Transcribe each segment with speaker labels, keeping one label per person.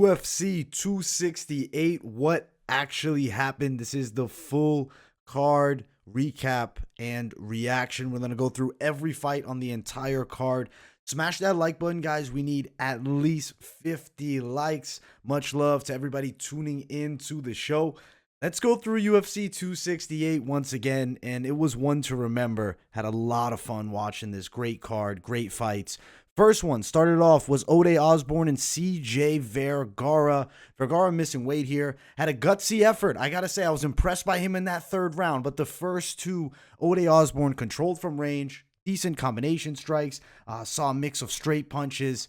Speaker 1: UFC 268. What actually happened? This is the full card recap and reaction. We're going to go through every fight on the entire card. Smash that like button, guys. We need at least 50 likes. Much love to everybody tuning into the show. Let's go through UFC 268 once again, and it was one to remember. Had a lot of fun watching this great card, great fights. First one started off was Ode Osbourne and CJ Vergara. Vergara missing weight here. Had a gutsy effort. I got to say, I was impressed by him in that third round, but the first two, Ode Osbourne controlled from range, decent combination strikes, saw a mix of straight punches.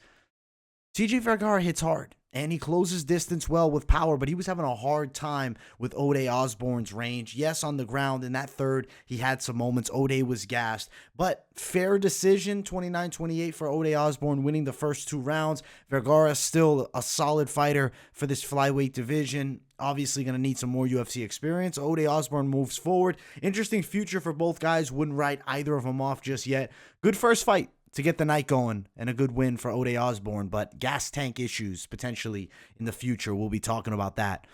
Speaker 1: CJ Vergara hits hard, and he closes distance well with power, but he was having a hard time with Ode Osbourne's range. Yes, on the ground in that third, he had some moments. Ode was gassed, but fair decision, 29-28 for Ode Osbourne, winning the first two rounds. Vergara still a solid fighter for this flyweight division. Obviously going to need some more UFC experience. Ode Osbourne moves forward. Interesting future for both guys. Wouldn't write either of them off just yet. Good first fight to get the night going, and a good win for Ode Osbourne, but gas tank issues potentially in the future. We'll be talking about that.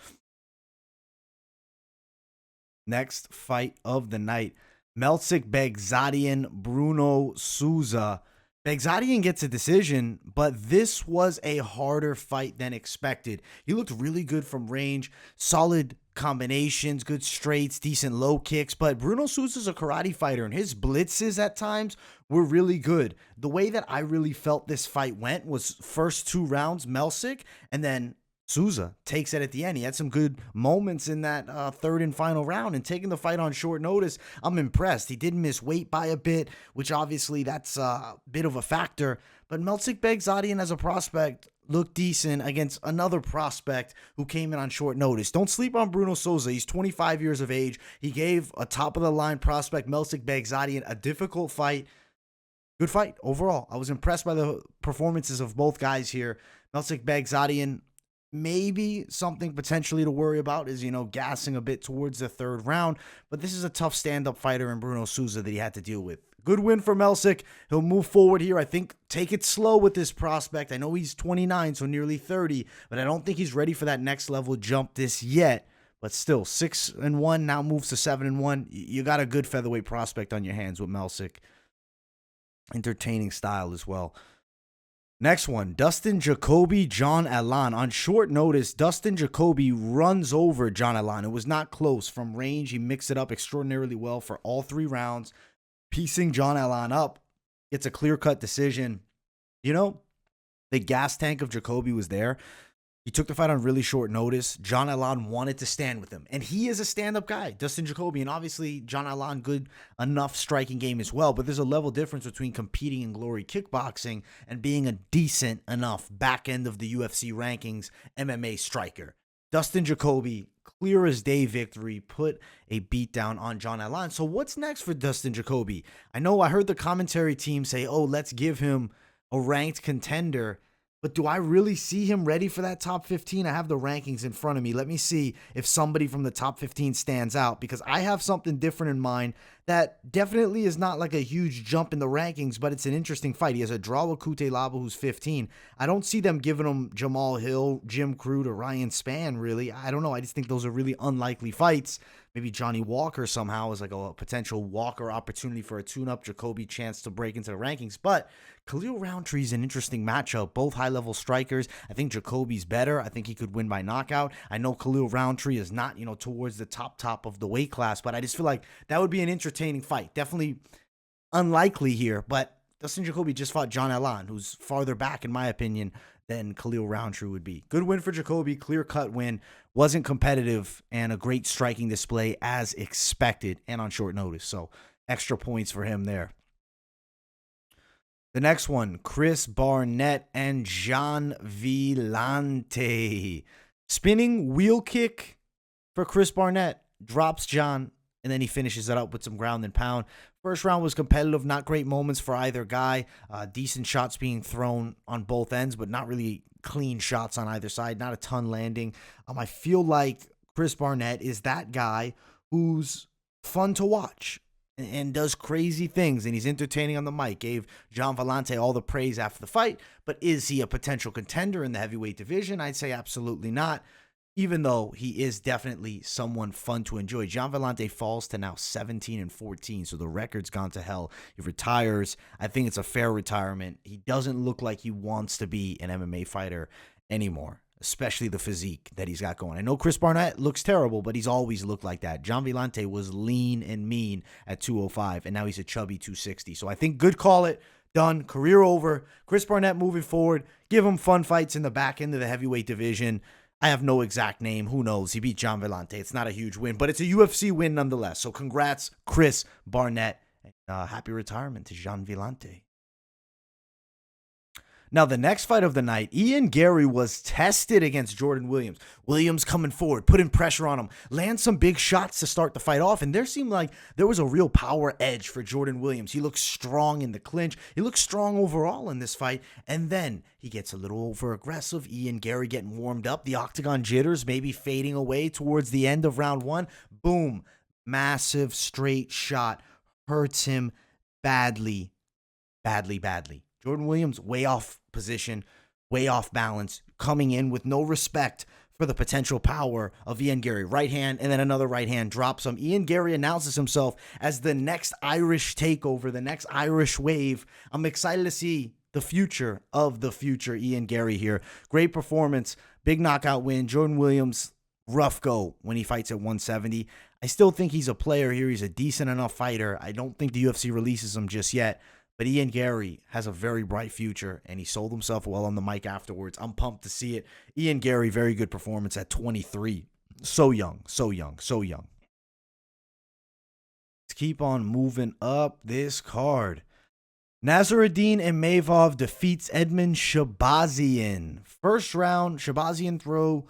Speaker 1: Next fight of the night, Baghdasaryan, Bruno Souza. Baghdasaryan gets a decision, but this was a harder fight than expected. He looked really good from range, solid combinations, good straights, decent low kicks, but Bruno Souza's a karate fighter, and his blitzes at times were really good. The way that I really felt this fight went was first two rounds, Melsick, and then Souza takes it at the end. He had some good moments in that third and final round, and taking the fight on short notice, I'm impressed. He didn't miss weight by a bit, which obviously that's a bit of a factor, but Baghdasaryan as a prospect looked decent against another prospect who came in on short notice. Don't sleep on Bruno Souza. He's 25 years of age. He gave a top-of-the-line prospect, Baghdasaryan, a difficult fight. Good fight overall. I was impressed by the performances of both guys here. Baghdasaryan, maybe something potentially to worry about is, gassing a bit towards the third round, but this is a tough stand-up fighter in Bruno Souza that he had to deal with. Good win for Melsick. He'll move forward here. I think take it slow with this prospect. I know he's 29, so nearly 30, but I don't think he's ready for that next level jump this yet. But still, 6-1, now moves to 7-1. You got a good featherweight prospect on your hands with Melsick. Entertaining style as well. Next one, Dustin, Jacoby, Gian, Allan. On short notice, Dustin Jacoby runs over Gian Allan. It was not close. From range, he mixed it up extraordinarily well for all three rounds. Piecing Gian Allan up, gets a clear-cut decision. The gas tank of Jacoby was there. He took the fight on really short notice. Gian Allan wanted to stand with him, and he is a stand-up guy, Dustin Jacoby, and obviously Gian Allan, good enough striking game as well, but there's a level difference between competing in glory kickboxing and being a decent enough back end of the UFC rankings MMA striker. Dustin Jacoby, clear as day victory, put a beat down on Gian Allan. So what's next for Dustin Jacoby? I know I heard the commentary team say, oh, let's give him a ranked contender. But do I really see him ready for that top 15? I have the rankings in front of me. Let me see if somebody from the top 15 stands out, because I have something different in mind that definitely is not like a huge jump in the rankings, but it's an interesting fight. He has a draw with Cutelaba, who's 15. I don't see them giving him Jamal Hill, Jim Crute, or Ryan Spann, really. I don't know. I just think those are really unlikely fights. Maybe Johnny Walker somehow is like a potential Walker opportunity for a tune-up, Jacoby chance to break into the rankings. But Khalil Roundtree is an interesting matchup. Both high-level strikers. I think Jacoby's better. I think he could win by knockout. I know Khalil Roundtree is not, towards the top of the weight class, but I just feel like that would be an entertaining fight. Definitely unlikely here, but Dustin Jacoby just fought Gian Allan, who's farther back, in my opinion, than Khalil Roundtree would be. Good win for Jacoby, clear-cut win. Wasn't competitive, and a great striking display as expected and on short notice. So extra points for him there. The next one, Chris Barnett and Gian Villante. Spinning wheel kick for Chris Barnett. Drops Gian, and then he finishes it up with some ground and pound. First round was competitive, not great moments for either guy. Decent shots being thrown on both ends, but not really clean shots on either side. Not a ton landing. I feel like Chris Barnett is that guy who's fun to watch. and does crazy things, and he's entertaining on the mic. Gave Gian Villante all the praise after the fight, but is he a potential contender in the heavyweight division? I'd say absolutely not, even though he is definitely someone fun to enjoy. Gian Villante falls to now 17-14, so the record's gone to hell. He retires. I think it's a fair retirement. He doesn't look like he wants to be an MMA fighter anymore, especially the physique that he's got going. I know Chris Barnett looks terrible, but he's always looked like that. Gian Villante was lean and mean at 205, and now he's a chubby 260. So I think good call it. Done. Career over. Chris Barnett moving forward. Give him fun fights in the back end of the heavyweight division. I have no exact name. Who knows? He beat Gian Villante. It's not a huge win, but it's a UFC win nonetheless. So congrats, Chris Barnett. And happy retirement to Gian Villante. Now, the next fight of the night, Garry was tested against Jordan Williams. Williams coming forward, putting pressure on him, land some big shots to start the fight off, and there seemed like there was a real power edge for Jordan Williams. He looked strong in the clinch. He looked strong overall in this fight, and then he gets a little over-aggressive. Garry getting warmed up. The octagon jitters maybe fading away towards the end of round one. Boom. Massive straight shot. Hurts him badly. Badly. Jordan Williams way off position, way off balance, coming in with no respect for the potential power of Garry. Right hand, and then another right hand drops him. Garry announces himself as the next Irish takeover, the next Irish wave. I'm excited to see the future of the future Garry here. Great performance, big knockout win. Jordan Williams, rough go when he fights at 170. I still think he's a player here. He's a decent enough fighter. I don't think the UFC releases him just yet. But Garry has a very bright future, and he sold himself well on the mic afterwards. I'm pumped to see it. Garry, very good performance at 23. So young. Let's keep on moving up this card. Nasruddin Imavov defeats Edmen Shahbazyan. First round, Shahbazyan throw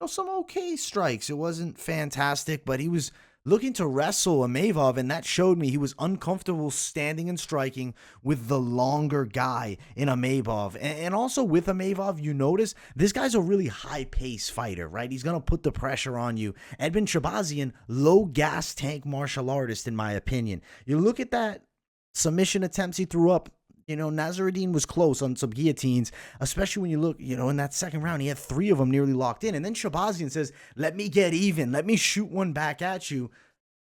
Speaker 1: some okay strikes. It wasn't fantastic, but he was looking to wrestle Imavov, and that showed me he was uncomfortable standing and striking with the longer guy in Imavov. And also with Imavov, you notice this guy's a really high-pace fighter, right? He's going to put the pressure on you. Edmen Shahbazyan, low-gas tank martial artist, in my opinion. You look at that submission attempts he threw up. Nasruddin was close on some guillotines, especially when you look, in that second round, he had 3 of them nearly locked in. And then Shahbazyan says, let me get even. Let me shoot one back at you.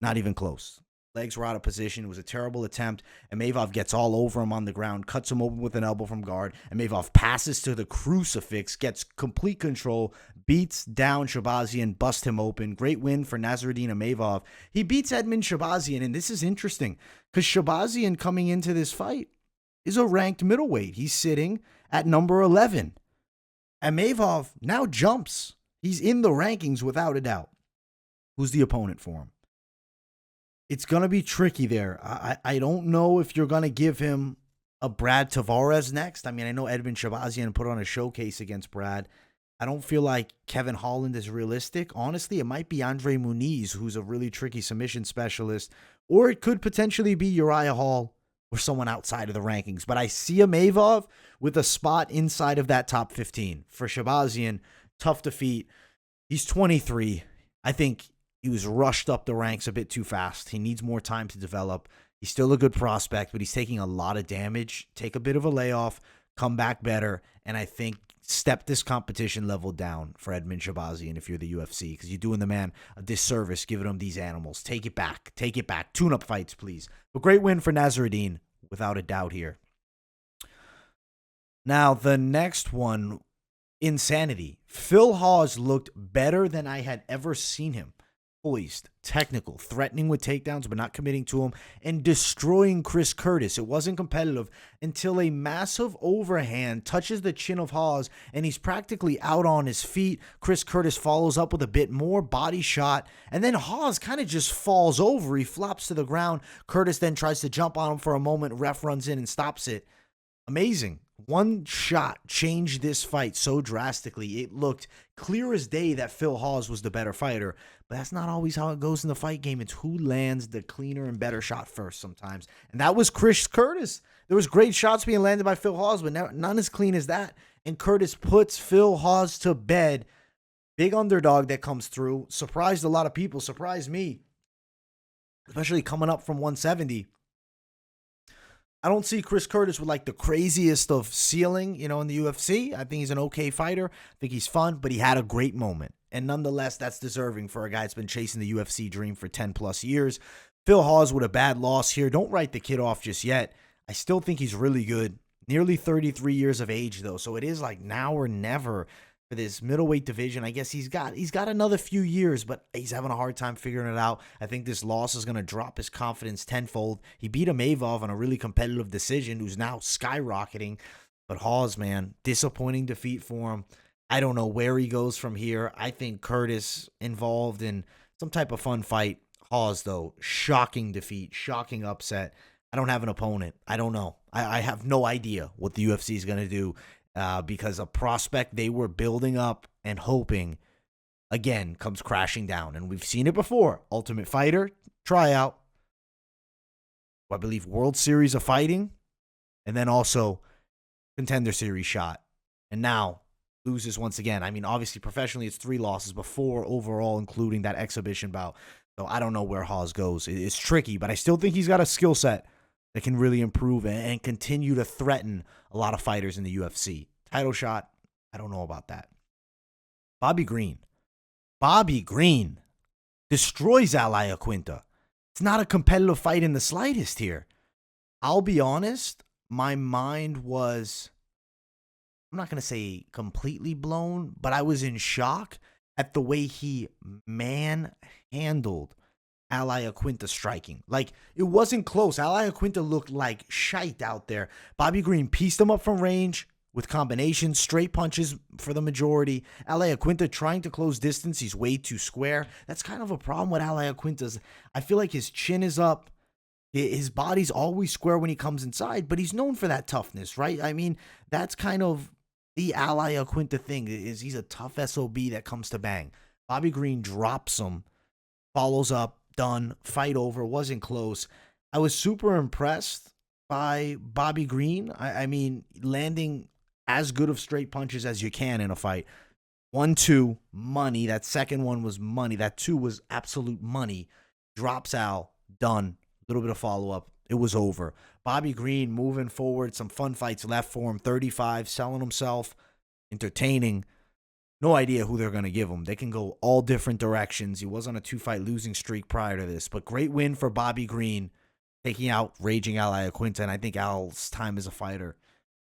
Speaker 1: Not even close. Legs were out of position. It was a terrible attempt. Imavov gets all over him on the ground, cuts him open with an elbow from guard. Imavov passes to the crucifix, gets complete control, beats down Shahbazyan, busts him open. Great win for Nasruddin Imavov. He beats Edmen Shahbazyan, and this is interesting because Shahbazyan coming into this fight is a ranked middleweight. He's sitting at number 11. Imavov now jumps. He's in the rankings without a doubt. Who's the opponent for him? It's going to be tricky there. I don't know if you're going to give him a Brad Tavares next. I mean, I know Edmen Shahbazyan put on a showcase against Brad. I don't feel like Kevin Holland is realistic. Honestly, it might be Andre Muniz, who's a really tricky submission specialist, or it could potentially be Uriah Hall or someone outside of the rankings. But I see Imavov with a spot inside of that top 15. For Shahbazyan, tough defeat. He's 23. I think he was rushed up the ranks a bit too fast. He needs more time to develop. He's still a good prospect, but he's taking a lot of damage. Take a bit of a layoff, come back better, and I think step this competition level down for Edmen Shahbazyan if you're the UFC, because you're doing the man a disservice giving him these animals. Take it back. Take it back. Tune-up fights, please. But great win for Nasruddin, without a doubt here. Now, the next one, insanity. Phil Hawes looked better than I had ever seen him. Poised, technical, threatening with takedowns but not committing to them, and destroying Chris Curtis. It wasn't competitive until a massive overhand touches the chin of Hawes, and he's practically out on his feet. Chris Curtis follows up with a bit more body shot, and then Hawes kind of just falls over. He flops to the ground. Curtis then tries to jump on him for a moment. Ref runs in and stops it. Amazing. One shot changed this fight so drastically. It looked clear as day that Phil Hawes was the better fighter, but that's not always how it goes in the fight game. It's who lands the cleaner and better shot first sometimes, and that was Chris Curtis. There was great shots being landed by Phil Hawes, but none as clean as that, and Curtis puts Phil Hawes to bed. Big underdog that comes through. Surprised a lot of people. Surprised me. especially coming up from 170. I don't see Chris Curtis with like the craziest of ceiling, in the UFC. I think he's an okay fighter. I think he's fun, but he had a great moment. And nonetheless, that's deserving for a guy that's been chasing the UFC dream for 10 plus years. Phil Hawes with a bad loss here. Don't write the kid off just yet. I still think he's really good. Nearly 33 years of age, though. So it is like now or never for this middleweight division. I guess he's got another few years, but he's having a hard time figuring it out. I think this loss is going to drop his confidence tenfold. He beat Imavov on a really competitive decision, who's now skyrocketing. But Hawes, man, disappointing defeat for him. I don't know where he goes from here. I think Curtis involved in some type of fun fight. Hawes, though, shocking defeat, shocking upset. I don't have an opponent. I don't know. I have no idea what the UFC is going to do because a prospect they were building up and hoping, again, comes crashing down. And we've seen it before. Ultimate Fighter, tryout. I believe World Series of Fighting. And then also Contender Series shot. And now loses once again. I mean, obviously, professionally, it's 3 losses before overall, including that exhibition bout. So I don't know where Hawes goes. It's tricky, but I still think he's got a skill set that can really improve and continue to threaten a lot of fighters in the UFC. Title shot, I don't know about that. Bobby Green destroys Iaquinta. It's not a competitive fight in the slightest here. I'll be honest, my mind was, I'm not going to say completely blown, but I was in shock at the way he manhandled Iaquinta striking. Like, it wasn't close. Iaquinta looked like shite out there. Bobby Green pieced him up from range with combinations, straight punches for the majority. Iaquinta trying to close distance. He's way too square. That's kind of a problem with Iaquinta's. I feel like his chin is up. His body's always square when he comes inside, but he's known for that toughness, right? I mean, that's kind of the Iaquinta thing, is he's a tough SOB that comes to bang. Bobby Green drops him, follows up, done, fight over, wasn't close. I was super impressed by Bobby Green. I mean, landing as good of straight punches as you can in a fight. 1-2, money. That second one was money. That 2 was absolute money. Drops Al, done. Little bit of follow-up. It was over. Bobby Green moving forward. Some fun fights left for him. 35, selling himself. Entertaining. No idea who they're going to give him. They can go all different directions. He was on a 2-fight losing streak prior to this. But great win for Bobby Green, taking out raging Al Iaquinta. And I think Al's time as a fighter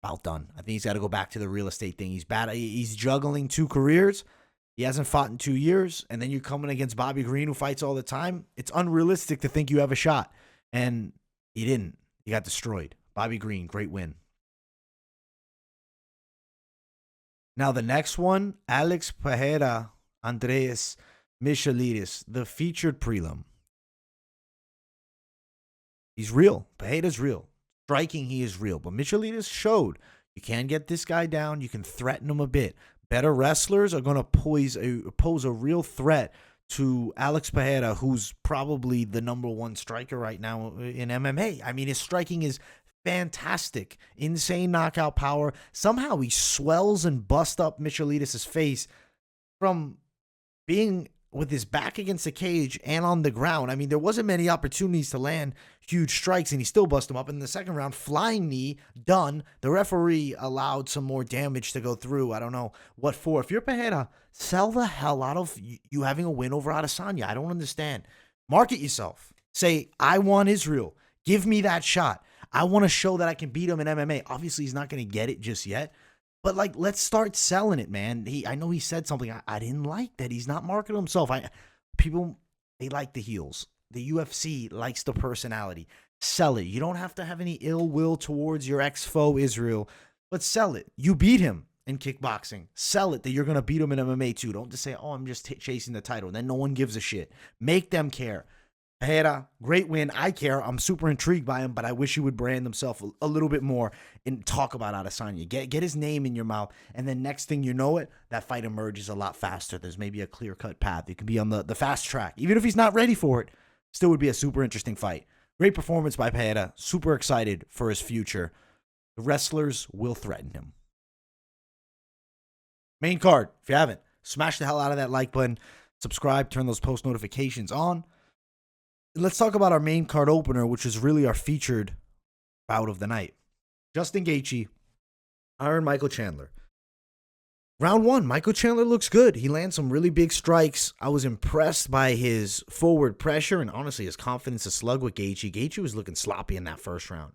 Speaker 1: about done. I think he's got to go back to the real estate thing. He's bad. He's juggling 2 careers. He hasn't fought in 2 years. And then you're coming against Bobby Green, who fights all the time. It's unrealistic to think you have a shot. And he didn't. He got destroyed. Bobby Green, great win. Now the next one, Alex Pereira, Andreas Michailidis, the featured prelim. He's real. Pereira's real. Striking, he is real. But Michailidis showed you can get this guy down. You can threaten him a bit. Better wrestlers are going to pose a real threat to Alex Pereira, who's probably the number 1 striker right now in MMA. I mean, his striking is fantastic. Insane knockout power. Somehow he swells and busts up Michailidis' face from being with his back against the cage and on the ground. I mean, there wasn't many opportunities to land huge strikes, and he still busted him up. In the second round, flying knee, done. The referee allowed some more damage to go through. I don't know what for. If you're Pereira, sell the hell out of you having a win over Adesanya. I don't understand. Market yourself. Say, I want Israel. Give me that shot. I want to show that I can beat him in MMA. Obviously, he's not going to get it just yet. But, like, let's start selling it, man. I know he said something. I didn't like that. He's not marketing himself. People, they like the heels. The UFC likes the personality. Sell it. You don't have to have any ill will towards your ex-foe, Israel. But sell it. You beat him in kickboxing. Sell it that you're going to beat him in MMA, too. Don't just say, oh, I'm just chasing the title. Then no one gives a shit. Make them care. Pereira, great win. I care. I'm super intrigued by him, but I wish he would brand himself a little bit more and talk about Adesanya. Get his name in your mouth, and then next thing you know it, that fight emerges a lot faster. There's maybe a clear-cut path. It could be on the fast track. Even if he's not ready for it, still would be a super interesting fight. Great performance by Pereira. Super excited for his future. The wrestlers will threaten him. Main card, if you haven't, smash the hell out of that like button. Subscribe, turn those post notifications on. Let's talk about our main card opener, which is really our featured bout of the night. Justin Gaethje, Iron Michael Chandler. Round one, Michael Chandler looks good. He lands some really big strikes. I was impressed by his forward pressure and honestly his confidence to slug with Gaethje. Gaethje was looking sloppy in that first round.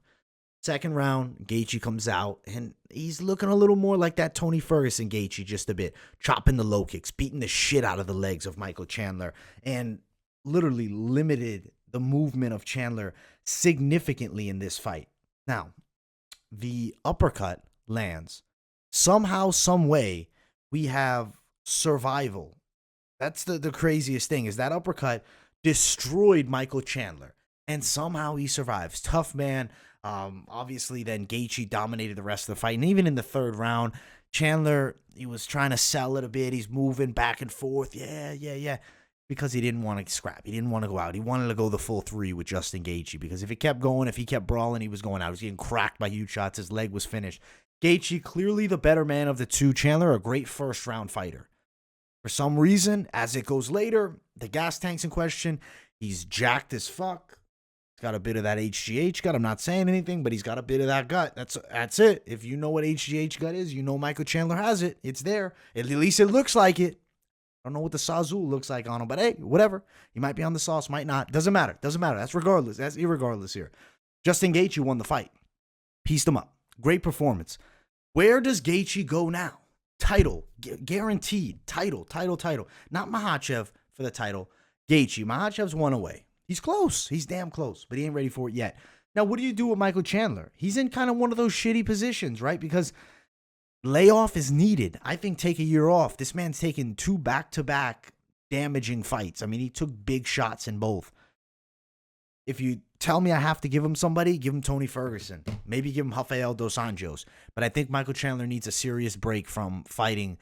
Speaker 1: Second round, Gaethje comes out and he's looking a little more like that Tony Ferguson Gaethje just a bit. Chopping the low kicks, beating the shit out of the legs of Michael Chandler and literally limited the movement of Chandler significantly in this fight. Now, the uppercut lands. Somehow, some way, we have survival. That's the craziest thing is that uppercut destroyed Michael Chandler. And somehow he survives. Tough man. Obviously, then Gaethje dominated the rest of the fight. And even in the third round, Chandler, he was trying to sell it a bit. He's moving back and forth. Yeah. Because he didn't want to scrap. He didn't want to go out. He wanted to go the full three with Justin Gaethje. Because if it kept going, if he kept brawling, he was going out. He was getting cracked by huge shots. His leg was finished. Gaethje, clearly the better man of the two. Chandler, a great first-round fighter. For some reason, as it goes later, the gas tank's in question. He's jacked as fuck. He's got a bit of that HGH gut. I'm not saying anything, but he's got a bit of that gut. That's it. If you know what HGH gut is, you know Michael Chandler has it. It's there. At least it looks like it. I don't know what the Sazul looks like on him, but hey, whatever. He might be on the sauce, might not. Doesn't matter. That's regardless. That's irregardless here. Justin Gaethje won the fight. Pieced him up. Great performance. Where does Gaethje go now? Title. Guaranteed. Title. Not Makhachev for the title. Gaethje. Makhachev's one away. He's close. He's damn close, but he ain't ready for it yet. Now, what do you do with Michael Chandler? He's in kind of one of those shitty positions, right? Because layoff is needed. I think take a year off. This man's taken 2 back-to-back damaging fights. I mean, he took big shots in both. If you tell me I have to give him somebody, give him Tony Ferguson. Maybe give him Rafael Dos Anjos. But I think Michael Chandler needs a serious break from fighting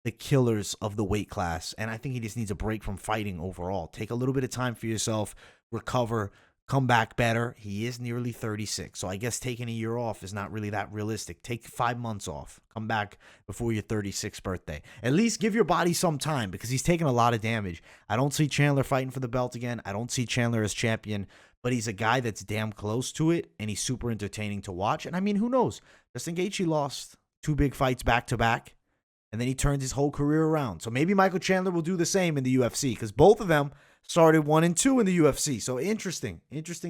Speaker 1: the killers of the weight class. And I think he just needs a break from fighting overall. Take a little bit of time for yourself, recover, come back better. He is nearly 36. So I guess taking a year off is not really that realistic. Take 5 months off. Come back before your 36th birthday. At least give your body some time because he's taken a lot of damage. I don't see Chandler fighting for the belt again. I don't see Chandler as champion. But he's a guy that's damn close to it, and he's super entertaining to watch. And I mean, who knows? Justin Gaethje lost 2 big fights back-to-back, and then he turned his whole career around. So maybe Michael Chandler will do the same in the UFC, because both of them started 1-2 in the UFC. So interesting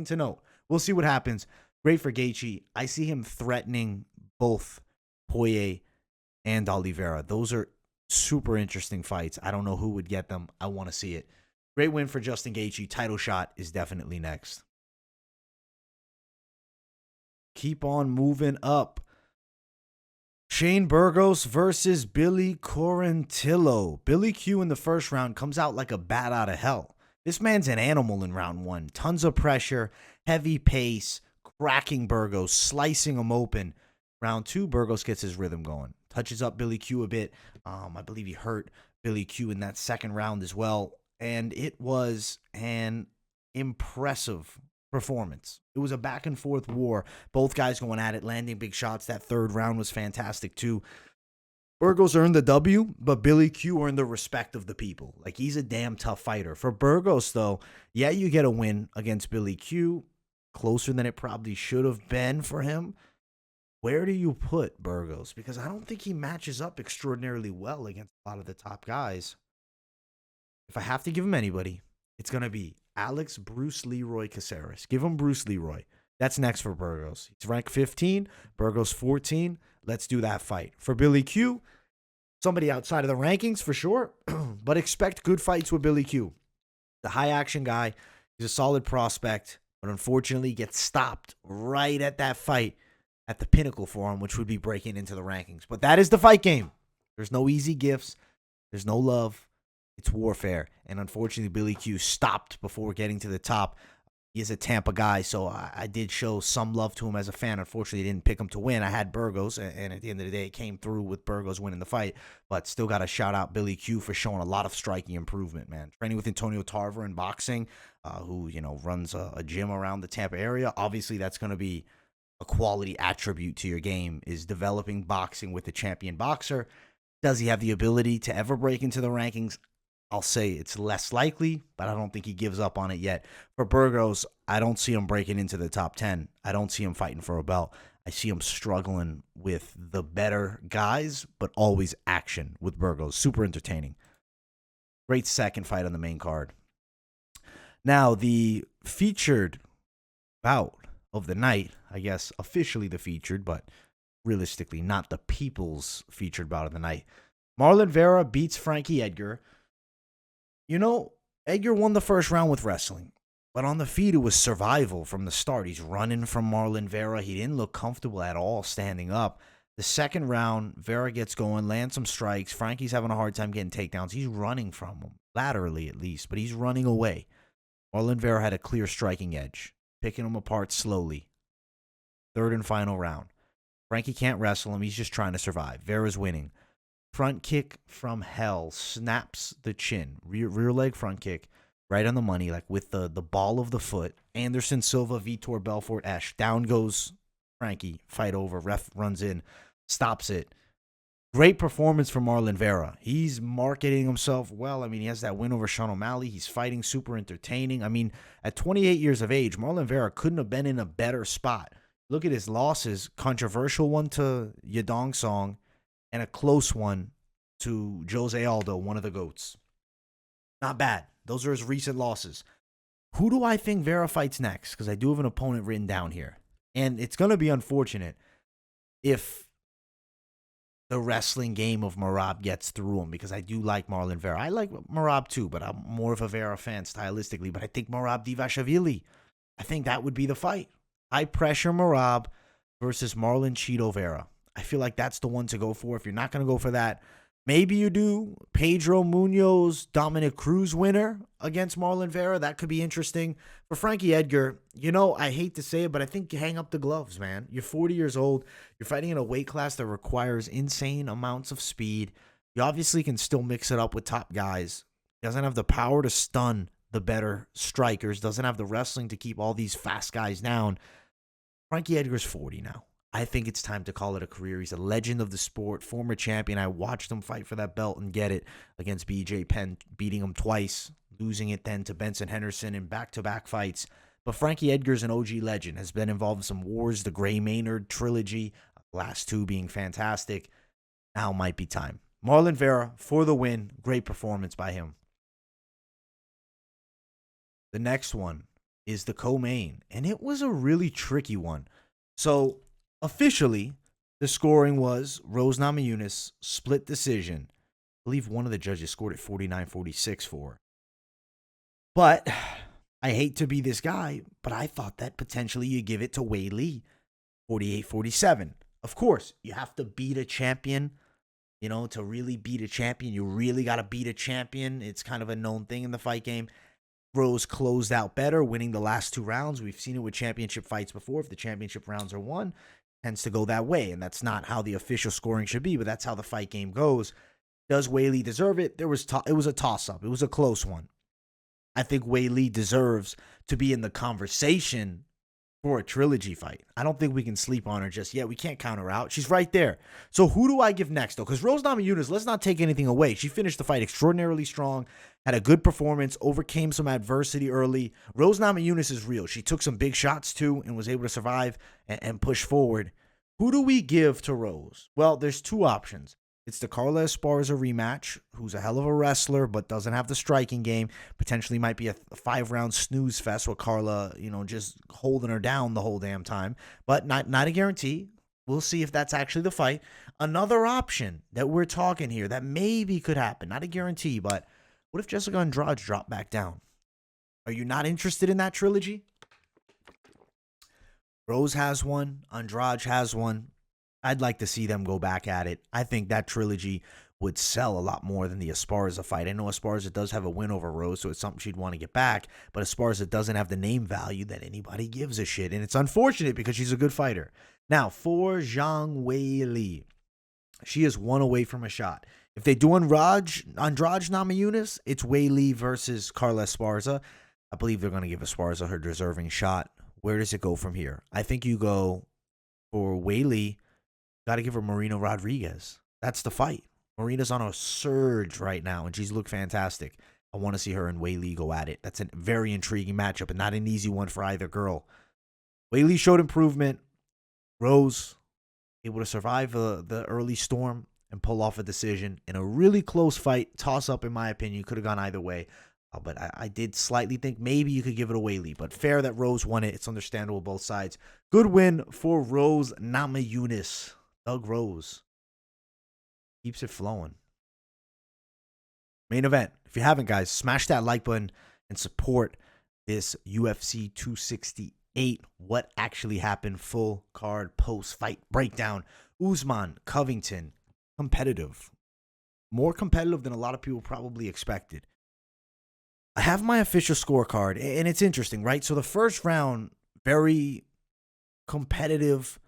Speaker 1: to note. We'll see what happens. Great for Gaethje. I see him threatening both Poirier and Oliveira. Those are super interesting fights. I don't know who would get them. I want to see it. Great win for Justin Gaethje. Title shot is definitely next. Keep on moving up. Shane Burgos versus Billy Quarantillo. Billy Q in the first round comes out like a bat out of hell. This man's an animal in round 1. Tons of pressure, heavy pace, cracking Burgos, slicing him open. Round 2, Burgos gets his rhythm going. Touches up Billy Q a bit. I believe he hurt Billy Q in that second round as well. And it was an impressive performance. It was a back and forth war. Both guys going at it, landing big shots. That third round was fantastic too. Burgos earned the W, but Billy Q earned the respect of the people. Like, he's a damn tough fighter. For Burgos, though, yeah, you get a win against Billy Q. Closer than it probably should have been for him. Where do you put Burgos? Because I don't think he matches up extraordinarily well against a lot of the top guys. If I have to give him anybody, it's going to be Alex Bruce Leroy Caceres. Give him Bruce Leroy. That's next for Burgos. He's ranked 15, Burgos 14. Let's do that fight. For Billy Q, somebody outside of the rankings for sure, but expect good fights with Billy Q. The high-action guy, he's a solid prospect, but unfortunately gets stopped right at that fight at the pinnacle for him, which would be breaking into the rankings. But that is the fight game. There's no easy gifts. There's no love. It's warfare. And unfortunately, Billy Q stopped before getting to the top. He is a Tampa guy, so I did show some love to him as a fan. Unfortunately, I didn't pick him to win. I had Burgos, and at the end of the day, it came through with Burgos winning the fight. But still got to shout out Billy Q for showing a lot of striking improvement, man. Training with Antonio Tarver in boxing, who runs a gym around the Tampa area. Obviously, that's going to be a quality attribute to your game, is developing boxing with a champion boxer. Does he have the ability to ever break into the rankings? I'll say it's less likely, but I don't think he gives up on it yet. For Burgos, I don't see him breaking into the top 10. I don't see him fighting for a belt. I see him struggling with the better guys, but always action with Burgos. Super entertaining. Great second fight on the main card. Now, the featured bout of the night, I guess officially the featured, but realistically not the people's featured bout of the night. Marlon Vera beats Frankie Edgar. You know, Edgar won the first round with wrestling, but on the feet it was survival from the start. He's running from Marlon Vera. He didn't look comfortable at all standing up. The second round, Vera gets going, lands some strikes. Frankie's having a hard time getting takedowns. He's running from him, laterally at least, but he's running away. Marlon Vera had a clear striking edge, picking him apart slowly. Third and final round. Frankie can't wrestle him. He's just trying to survive. Vera's winning. Front kick from hell, snaps the chin. Rear leg front kick, right on the money, like with the ball of the foot. Anderson Silva, Vitor Belfort-esque. Down goes Frankie. Fight over. Ref runs in, stops it. Great performance from Marlon Vera. He's marketing himself well. I mean, he has that win over Sean O'Malley. He's fighting super entertaining. I mean, at 28 years of age, Marlon Vera couldn't have been in a better spot. Look at his losses. Controversial one to Yadong Song and a close one to Jose Aldo, one of the GOATs. Not bad. Those are his recent losses. Who do I think Vera fights next? Because I do have an opponent written down here. And it's going to be unfortunate if the wrestling game of Merab gets through him, because I do like Marlon Vera. I like Merab too, but I'm more of a Vera fan stylistically. But I think Merab Divashvili, I think that would be the fight. High pressure Merab versus Marlon Cheeto Vera. I feel like that's the one to go for. If you're not going to go for that, maybe you do Pedro Munoz, Dominic Cruz winner against Marlon Vera. That could be interesting. For Frankie Edgar, you know, I hate to say it, but I think you hang up the gloves, man. You're 40 years old. You're fighting in a weight class that requires insane amounts of speed. You obviously can still mix it up with top guys. He doesn't have the power to stun the better strikers. Doesn't have the wrestling to keep all these fast guys down. Frankie Edgar's 40 now. I think it's time to call it a career. He's a legend of the sport, former champion. I watched him fight for that belt and get it against BJ Penn, beating him twice, losing it then to Benson Henderson in back-to-back fights. But Frankie Edgar's an OG legend, has been involved in some wars, the Gray Maynard trilogy, last two being fantastic. Now might be time. Marlon Vera for the win. Great performance by him. The next one is the co-main, and it was a really tricky one. So, officially, the scoring was Rose Namajunas, split decision. I believe one of the judges scored it 49-46 for. But I hate to be this guy, but I thought that potentially you give it to Wei Li, 48-47. Of course, you have to beat a champion. You know, to really beat a champion, you really got to beat a champion. It's kind of a known thing in the fight game. Rose closed out better, winning the last two rounds. We've seen it with championship fights before. If the championship rounds are won, it tends to go that way, and that's not how the official scoring should be, but that's how the fight game goes. Does Wei Li deserve it? It was a toss-up. It was a close one. I think Wei Li deserves to be in the conversation for a trilogy fight. I don't think we can sleep on her just yet. We can't count her out. She's right there. So who do I give next, though? Because Rose Namajunas, let's not take anything away. She finished the fight extraordinarily strong, had a good performance, overcame some adversity early. Rose Namajunas is real. She took some big shots, too, and was able to survive and push forward. Who do we give to Rose? Well, there's two options. It's the Carla Esparza rematch, who's a hell of a wrestler, but doesn't have the striking game. Potentially might be a 5-round snooze fest with Carla, just holding her down the whole damn time. But not a guarantee. We'll see if that's actually the fight. Another option that we're talking here that maybe could happen. Not a guarantee, but what if Jessica Andrade dropped back down? Are you not interested in that trilogy? Rose has one. Andrade has one. I'd like to see them go back at it. I think that trilogy would sell a lot more than the Esparza fight. I know Esparza does have a win over Rose, so it's something she'd want to get back, but Esparza doesn't have the name value that anybody gives a shit, and it's unfortunate because she's a good fighter. Now, for Zhang Weili, she is one away from a shot. If they do Andrade Namajunas, it's Weili versus Carla Esparza. I believe they're going to give Esparza her deserving shot. Where does it go from here? I think you go for Weili. Got to give her Marina Rodriguez. That's the fight. Marina's on a surge right now, and she's looked fantastic. I want to see her and Weili go at it. That's a very intriguing matchup and not an easy one for either girl. Weili showed improvement. Rose able to survive the early storm and pull off a decision in a really close fight. Toss-up, in my opinion. Could have gone either way. But I did slightly think maybe you could give it a Weili. But fair that Rose won it. It's understandable both sides. Good win for Rose Namajunas. Doug Rose keeps it flowing. Main event. If you haven't, guys, smash that like button and support this UFC 268. What actually happened? Full card post-fight breakdown. Usman, Covington, competitive. More competitive than a lot of people probably expected. I have my official scorecard, and it's interesting, right? So the first round, very competitive.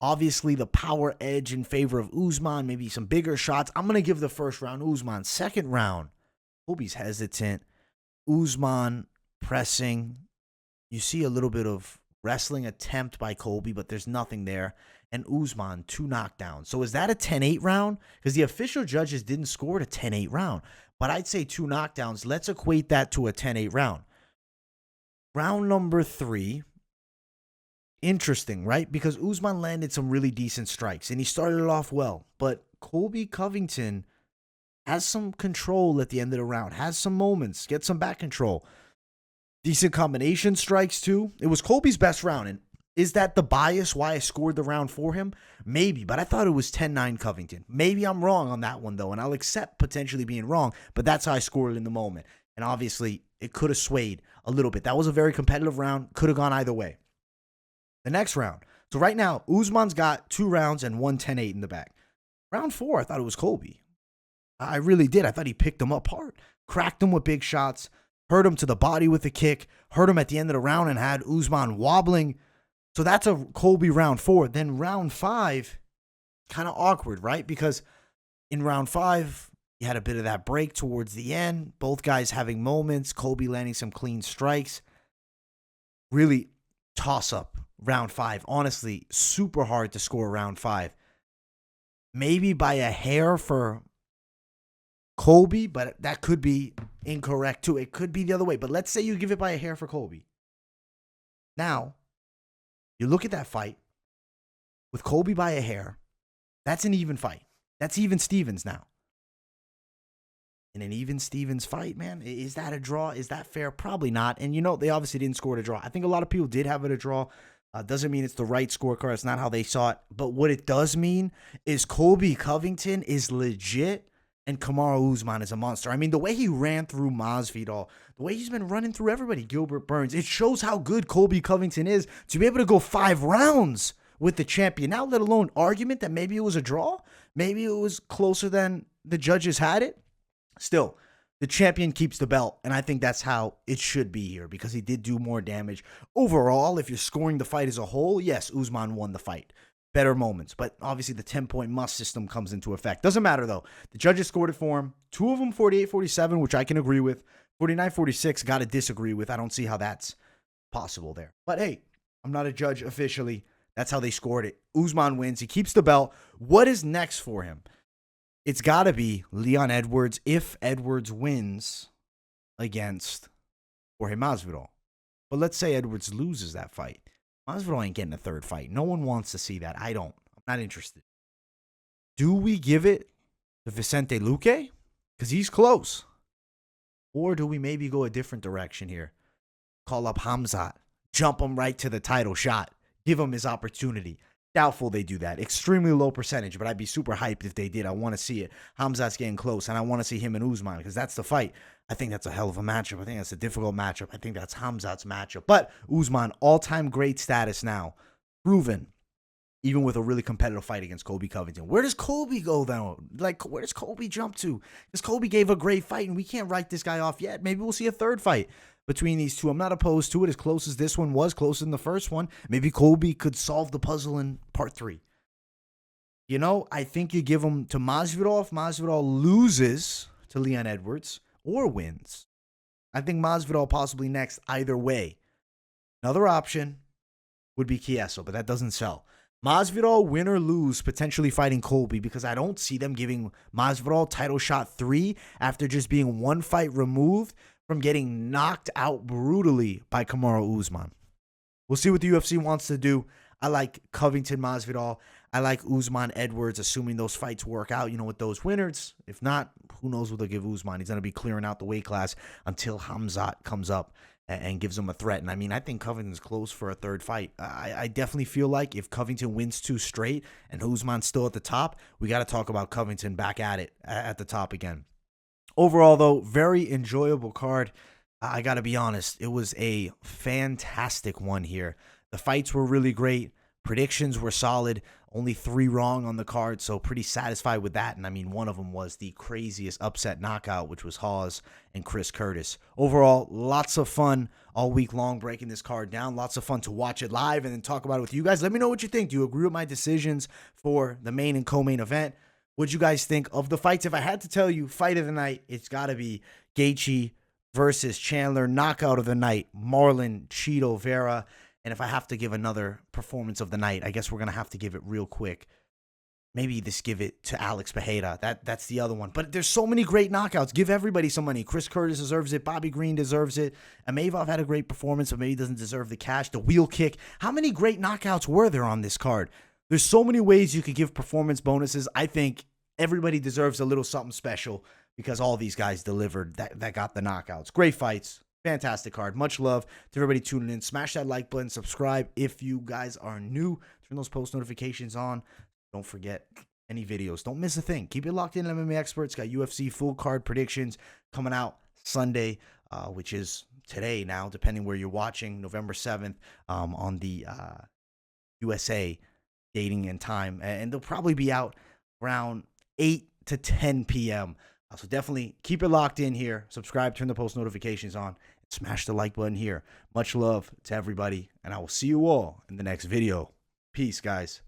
Speaker 1: Obviously, the power edge in favor of Usman, maybe some bigger shots. I'm going to give the first round Usman. Second round, Colby's hesitant. Usman pressing. You see a little bit of wrestling attempt by Colby, but there's nothing there. And Usman, 2 knockdowns. So is that a 10-8 round? Because the official judges didn't score it a 10-8 round. But I'd say 2 knockdowns. Let's equate that to a 10-8 round. Round number 3. Interesting, right? Because Usman landed some really decent strikes, and he started it off well. But Colby Covington has some control at the end of the round, has some moments, gets some back control. Decent combination strikes, too. It was Colby's best round, and is that the bias why I scored the round for him? Maybe, but I thought it was 10-9 Covington. Maybe I'm wrong on that one, though, and I'll accept potentially being wrong, but that's how I scored it in the moment. And obviously, it could have swayed a little bit. That was a very competitive round. Could have gone either way. The next round. So right now, Usman's got 2 rounds and 1 10-8 in the back. Round 4, I thought it was Colby. I really did. I thought he picked him apart. Cracked him with big shots. Hurt him to the body with a kick. Hurt him at the end of the round and had Usman wobbling. So that's a Colby round 4. Then round 5, kind of awkward, right? Because in round 5, you had a bit of that break towards the end. Both guys having moments. Colby landing some clean strikes. Really toss-up round 5. Honestly, super hard to score round 5. Maybe by a hair for Colby, but that could be incorrect too. It could be the other way. But let's say you give it by a hair for Colby. Now, you look at that fight with Colby by a hair. That's an even fight. That's even Stevens now. In an even Stevens fight, man, is that a draw? Is that fair? Probably not. And you know, they obviously didn't score it a draw. I think a lot of people did have it a draw. Doesn't mean it's the right scorecard. It's not how they saw it. But what it does mean is Colby Covington is legit and Kamaru Usman is a monster. I mean, the way he ran through Masvidal, the way he's been running through everybody, Gilbert Burns, it shows how good Colby Covington is to be able to go 5 rounds with the champion. Now, let alone argument that maybe it was a draw. Maybe it was closer than the judges had it. Still, the champion keeps the belt, and I think that's how it should be here because he did do more damage. Overall, if you're scoring the fight as a whole, yes, Usman won the fight. Better moments, but obviously the 10-point must system comes into effect. Doesn't matter, though. The judges scored it for him. 2 of them 48-47, which I can agree with. 49-46, got to disagree with. I don't see how that's possible there. But hey, I'm not a judge officially. That's how they scored it. Usman wins. He keeps the belt. What is next for him? It's got to be Leon Edwards if Edwards wins against Jorge Masvidal. But let's say Edwards loses that fight. Masvidal ain't getting a 3rd fight. No one wants to see that. I don't. I'm not interested. Do we give it to Vicente Luque? Because he's close. Or do we maybe go a different direction here? Call up Khamzat. Jump him right to the title shot. Give him his opportunity. Doubtful they do that. Extremely low percentage, but I'd be super hyped if they did. I want to see it. Khamzat's getting close, and I want to see him and Usman because that's the fight. I think that's a hell of a matchup. I think that's a difficult matchup. I think that's Khamzat's matchup. But Usman, all-time great status now. Proven. Even with a really competitive fight against Colby Covington. Where does Colby go, though? Like, where does Colby jump to? Because Colby gave a great fight, and we can't write this guy off yet. Maybe we'll see a 3rd fight between these two. I'm not opposed to it. As close as this one was, closer than the first one. Maybe Colby could solve the puzzle in part 3. You know, I think you give him to Masvidal if Masvidal loses to Leon Edwards or wins. I think Masvidal possibly next either way. Another option would be Chiesa, but that doesn't sell. Masvidal, win or lose, potentially fighting Colby, because I don't see them giving Masvidal title shot 3 after just being 1 fight removed from getting knocked out brutally by Kamaru Usman. We'll see what the UFC wants to do. I like Covington Masvidal. I like Usman Edwards, assuming those fights work out, with those winners. If not, who knows what they'll give Usman. He's going to be clearing out the weight class until Khamzat comes up and gives him a threat. And I think Covington's close for a third fight. I definitely feel like if Covington wins 2 straight and Usman's still at the top, we got to talk about Covington back at it, at the top again. Overall, though, very enjoyable card. I got to be honest, it was a fantastic one here. The fights were really great. Predictions were solid. Only 3 wrong on the card, so pretty satisfied with that. And one of them was the craziest upset knockout, which was Hawes and Chris Curtis. Overall, lots of fun all week long breaking this card down. Lots of fun to watch it live and then talk about it with you guys. Let me know what you think. Do you agree with my decisions for the main and co-main event? What'd you guys think of the fights? If I had to tell you, fight of the night, it's got to be Gaethje versus Chandler. Knockout of the night, Marlon Chito Vera. And if I have to give another performance of the night, I guess we're going to have to give it real quick. Maybe just give it to Alex Pereira. That's the other one. But there's so many great knockouts. Give everybody some money. Chris Curtis deserves it. Bobby Green deserves it. Imavov had a great performance, but maybe doesn't deserve the cash. The wheel kick. How many great knockouts were there on this card? There's so many ways you could give performance bonuses. I think everybody deserves a little something special because all these guys delivered that got the knockouts. Great fights. Fantastic card. Much love to everybody tuning in. Smash that like button. Subscribe if you guys are new. Turn those post notifications on. Don't forget any videos. Don't miss a thing. Keep it locked in. MMA Experts got UFC full card predictions coming out Sunday, which is today now, depending where you're watching, November 7th, on the USA dating and time. And they'll probably be out around 8 to 10 p.m. So definitely keep it locked in here. Subscribe, turn the post notifications on, and smash the like button here. Much love to everybody, and I will see you all in the next video. Peace, guys.